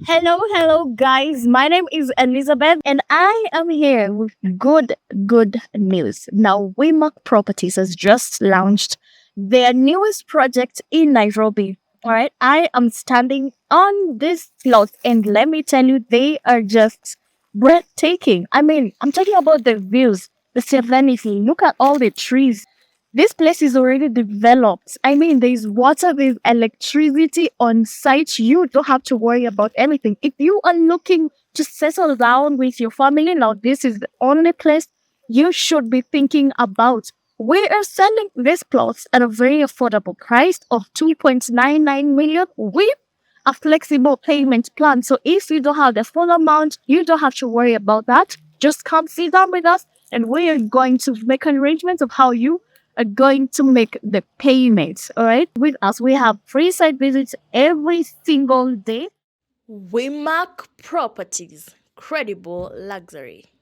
Hello, guys. My name is Elizabeth, and I am here with good news. Now, Wemark Properties has just launched their newest project in Nairobi. All right, I am standing on this plot, and let me tell you, they are just breathtaking. I mean, I'm talking about the views, the serenity. Look at all the trees. This place is already developed. I mean, there's water, there's electricity on site. You don't have to worry about anything. If you are looking to settle down with your family, now this is the only place you should be thinking about. We are selling this plot at a very affordable price of 2.99 million with a flexible payment plan. So if you don't have the full amount, you don't have to worry about that. Just come sit down with us and we are going to make arrangements of how you are going to make the payments. All right. With us, we have free site visits every single day. Wemark Properties, credible luxury.